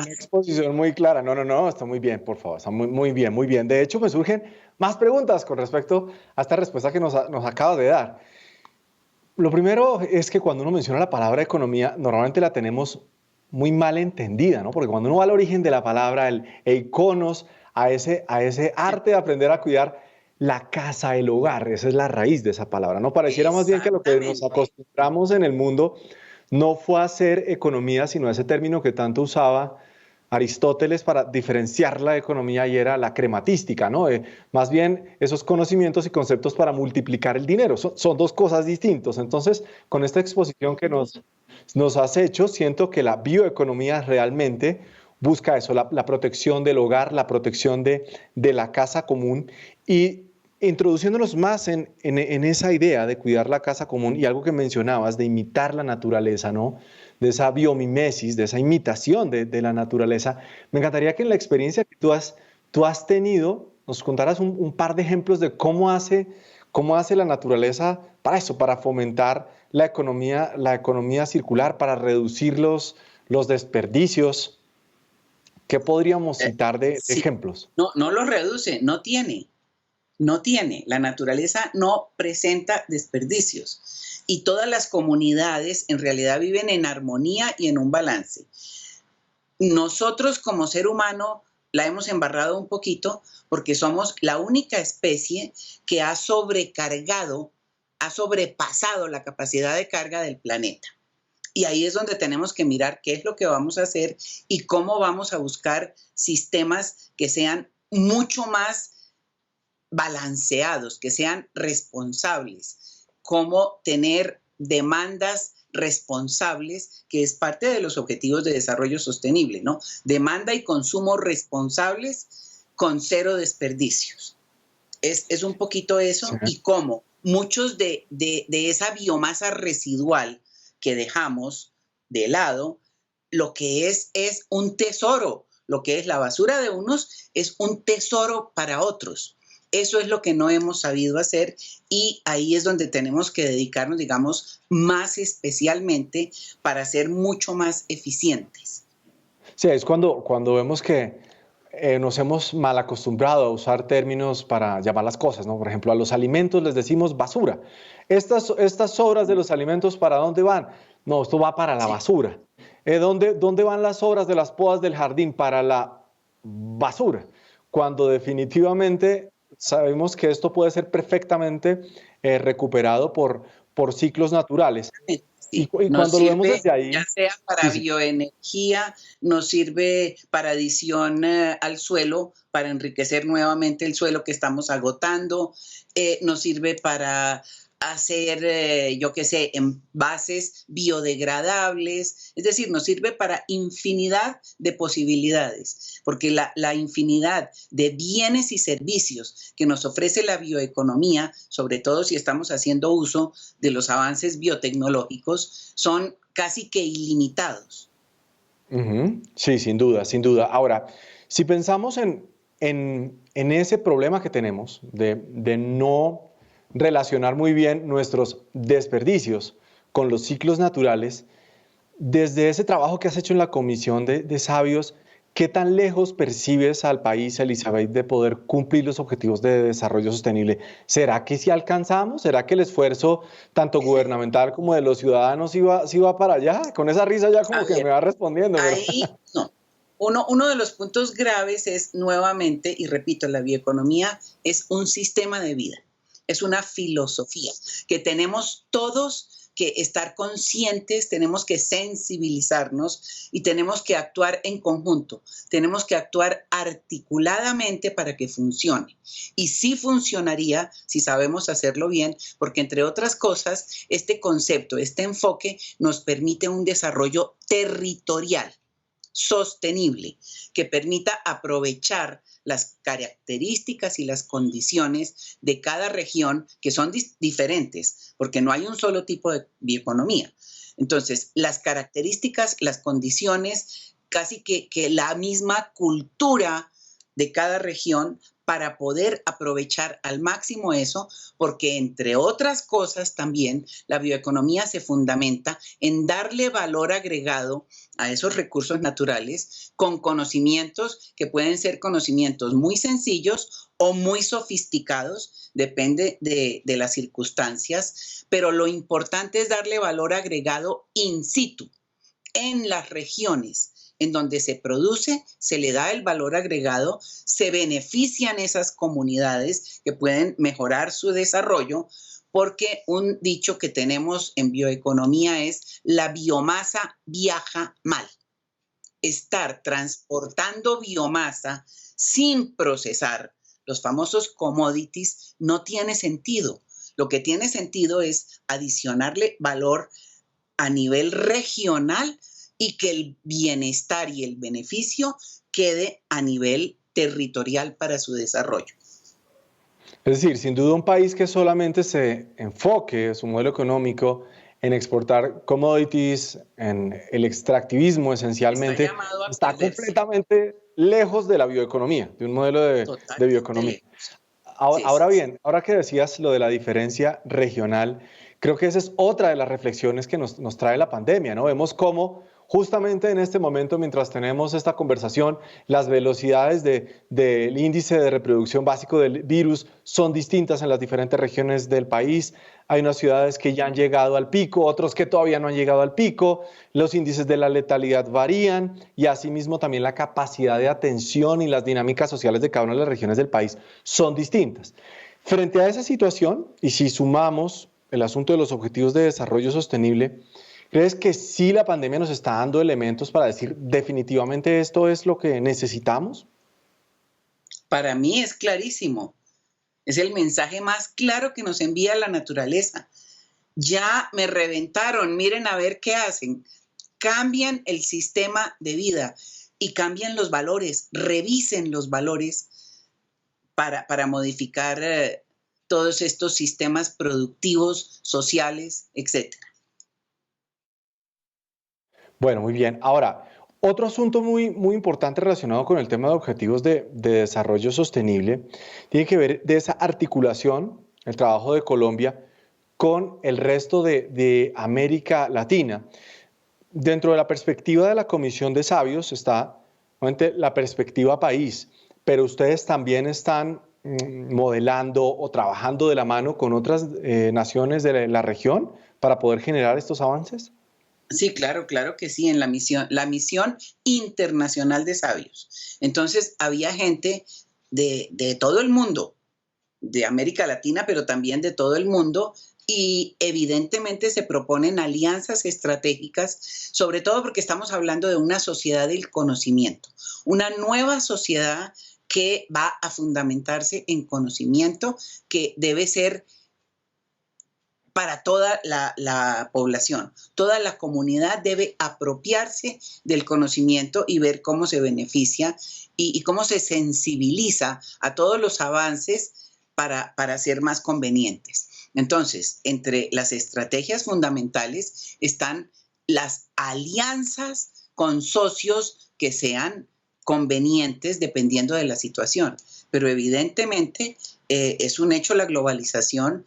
exposición muy clara. No, está muy bien, por favor, está muy bien, muy bien. De hecho, me surgen más preguntas con respecto a esta respuesta que nos acabas de dar. Lo primero es que cuando uno menciona la palabra economía, normalmente la tenemos muy mal entendida, ¿no? Porque cuando uno va al origen de la palabra, el eikonos, a ese arte de aprender a cuidar la casa, el hogar, esa es la raíz de esa palabra, ¿no? Pareciera más bien que lo que nos acostumbramos en el mundo no fue a hacer economía, sino ese término que tanto usaba Aristóteles para diferenciar la economía, y era la crematística, ¿no? Más bien esos conocimientos y conceptos para multiplicar el dinero. Son dos cosas distintas. Entonces, con esta exposición que nos has hecho, siento que la bioeconomía realmente busca eso, la protección del hogar, la protección de la casa común, y introduciéndonos más en esa idea de cuidar la casa común y algo que mencionabas de imitar la naturaleza, ¿no? De esa biomimesis, de esa imitación de la naturaleza. Me encantaría que en la experiencia que tú has tenido nos contaras un par de ejemplos de cómo hace la naturaleza para eso, para fomentar la economía circular, para reducir los desperdicios. ¿Qué podríamos citar de Sí, ejemplos? no lo reduce, no tiene. No tiene, la naturaleza no presenta desperdicios y todas las comunidades en realidad viven en armonía y en un balance. Nosotros como ser humano la hemos embarrado un poquito porque somos la única especie que ha sobrecargado, ha sobrepasado la capacidad de carga del planeta. Y ahí es donde tenemos que mirar qué es lo que vamos a hacer y cómo vamos a buscar sistemas que sean mucho más balanceados, que sean responsables, cómo tener demandas responsables, que es parte de los objetivos de desarrollo sostenible, ¿no? Demanda y consumo responsables con cero desperdicios. Es un poquito eso, Sí. y cómo muchos de esa biomasa residual que dejamos de lado, lo que es un tesoro. Lo que es la basura de unos es un tesoro para otros. Eso es lo que no hemos sabido hacer y ahí es donde tenemos que dedicarnos, digamos, más especialmente para ser mucho más eficientes. Sí, es cuando vemos que nos hemos mal acostumbrado a usar términos para llamar las cosas, ¿no? Por ejemplo, a los alimentos les decimos basura. Estas sobras de los alimentos, ¿para dónde van? No, esto va para la Sí. basura. ¿Dónde van las sobras de las podas del jardín? Para la basura. Cuando definitivamente sabemos que esto puede ser perfectamente recuperado por ciclos naturales. Sí, Y nos cuando lo vemos sirve desde ahí, ya sea para sí, sí. bioenergía, nos sirve para adición al suelo, para enriquecer nuevamente el suelo que estamos agotando, nos sirve para hacer, yo qué sé, envases biodegradables, es decir, nos sirve para infinidad de posibilidades, porque la infinidad de bienes y servicios que nos ofrece la bioeconomía, sobre todo si estamos haciendo uso de los avances biotecnológicos, son casi que ilimitados. Ujú. Sí, sin duda, sin duda. Ahora, si pensamos en ese problema que tenemos de no relacionar muy bien nuestros desperdicios con los ciclos naturales, desde ese trabajo que has hecho en la Comisión de Sabios, ¿qué tan lejos percibes al país, Elizabeth, de poder cumplir los objetivos de desarrollo sostenible? ¿Será que sí alcanzamos? ¿Será que el esfuerzo tanto gubernamental como de los ciudadanos sí va para allá? Con esa risa ya A como que ver, me va respondiendo, pero... ahí no. Uno de los puntos graves es nuevamente, y repito, la bioeconomía es un sistema de vida, es una filosofía que tenemos todos que estar conscientes, tenemos que sensibilizarnos y tenemos que actuar en conjunto, tenemos que actuar articuladamente para que funcione. Y sí funcionaría si sabemos hacerlo bien, porque entre otras cosas, este concepto, este enfoque nos permite un desarrollo territorial sostenible que permita aprovechar las características y las condiciones de cada región que son diferentes, porque no hay un solo tipo de bioeconomía. Entonces, las características, las condiciones, casi que la misma cultura de cada región para poder aprovechar al máximo eso, porque entre otras cosas también la bioeconomía se fundamenta en darle valor agregado a esos recursos naturales con conocimientos que pueden ser conocimientos muy sencillos o muy sofisticados, depende de las circunstancias, pero lo importante es darle valor agregado in situ, en las regiones en donde se produce, se le da el valor agregado, se benefician esas comunidades que pueden mejorar su desarrollo, porque un dicho que tenemos en bioeconomía es: la biomasa viaja mal. Estar transportando biomasa sin procesar, los famosos commodities, no tiene sentido. Lo que tiene sentido es adicionarle valor a nivel regional y que el bienestar y el beneficio quede a nivel territorial para su desarrollo. Es decir, sin duda un país que solamente se enfoque su modelo económico en exportar commodities, en el extractivismo Está esencialmente, llamado a está perderse. completamente lejos de la bioeconomía, de un modelo de Totalmente bioeconomía. lejos. Ahora, Sí, ahora sí, sí. bien, ahora que decías lo de la diferencia regional, creo que esa es otra de las reflexiones que nos trae la pandemia, ¿no? Vemos cómo Justamente en este momento, mientras tenemos esta conversación, las velocidades del índice de reproducción básico del virus son distintas en las diferentes regiones del país. Hay unas ciudades que ya han llegado al pico, otros que todavía no han llegado al pico. Los índices de la letalidad varían y asimismo también la capacidad de atención y las dinámicas sociales de cada una de las regiones del país son distintas. Frente a esa situación, y si sumamos el asunto de los objetivos de desarrollo sostenible, ¿crees que sí la pandemia nos está dando elementos para decir definitivamente esto es lo que necesitamos? Para mí es clarísimo. Es el mensaje más claro que nos envía la naturaleza. Ya me reventaron, miren a ver qué hacen. Cambian el sistema de vida y cambian los valores, revisen los valores para modificar todos estos sistemas productivos, sociales, etc. Bueno, muy bien. Ahora, otro asunto muy importante relacionado con el tema de objetivos de desarrollo sostenible tiene que ver de esa articulación, el trabajo de Colombia con el resto de América Latina. Dentro de la perspectiva de la Comisión de Sabios está obviamente la perspectiva país, pero ustedes también están modelando o trabajando de la mano con otras naciones de la región para poder generar estos avances. Sí, claro que sí, en la misión internacional de sabios. Entonces, había gente de todo el mundo, de América Latina, pero también de todo el mundo, y evidentemente se proponen alianzas estratégicas, sobre todo porque estamos hablando de una sociedad del conocimiento, una nueva sociedad que va a fundamentarse en conocimiento, que debe ser para toda la población. Toda la comunidad debe apropiarse del conocimiento y ver cómo se beneficia y cómo se sensibiliza a todos los avances para ser más convenientes. Entonces, entre las estrategias fundamentales están las alianzas con socios que sean convenientes dependiendo de la situación. Pero evidentemente es un hecho la globalización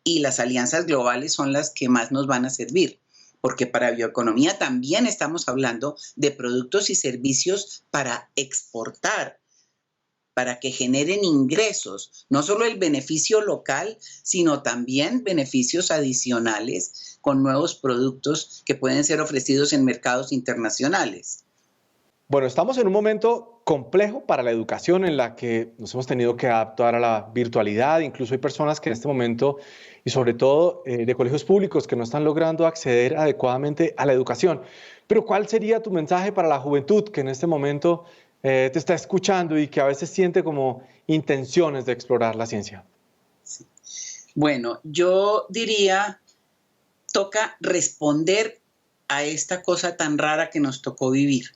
y las alianzas globales son las que más nos van a servir, porque para bioeconomía también estamos hablando de productos y servicios para exportar, para que generen ingresos, no solo el beneficio local, sino también beneficios adicionales con nuevos productos que pueden ser ofrecidos en mercados internacionales. Bueno, estamos en un momento complejo para la educación en la que nos hemos tenido que adaptar a la virtualidad. Incluso hay personas que en este momento, y sobre todo de colegios públicos, que no están logrando acceder adecuadamente a la educación. Pero ¿cuál sería tu mensaje para la juventud que en este momento te está escuchando y que a veces siente como intenciones de explorar la ciencia? Sí. Bueno, yo diría, toca responder a esta cosa tan rara que nos tocó vivir.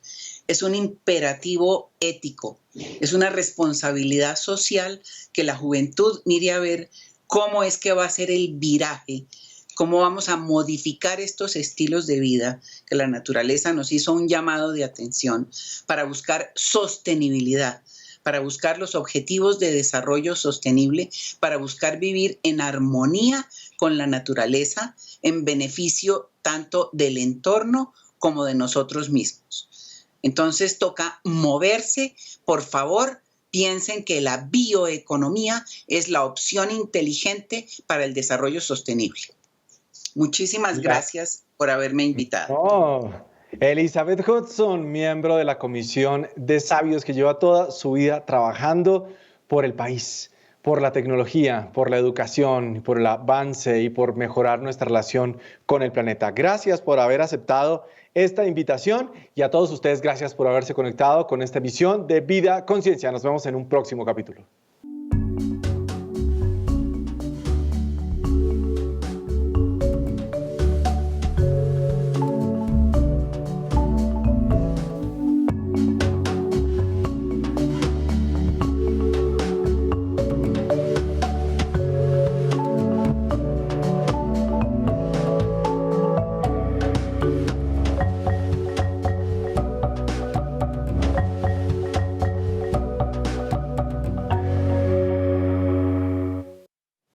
Es un imperativo ético, es una responsabilidad social que la juventud mire a ver cómo es que va a ser el viraje, cómo vamos a modificar estos estilos de vida que la naturaleza nos hizo un llamado de atención para buscar sostenibilidad, para buscar los objetivos de desarrollo sostenible, para buscar vivir en armonía con la naturaleza, en beneficio tanto del entorno como de nosotros mismos. Entonces toca moverse. Por favor, piensen que la bioeconomía es la opción inteligente para el desarrollo sostenible. Muchísimas gracias por haberme invitado. Elizabeth Hudson, miembro de la Comisión de Sabios, que lleva toda su vida trabajando por el país, por la tecnología, por la educación, por el avance y por mejorar nuestra relación con el planeta. Gracias por haber aceptado esta invitación y a todos ustedes gracias por haberse conectado con esta emisión de Vida Conciencia. Nos vemos en un próximo capítulo.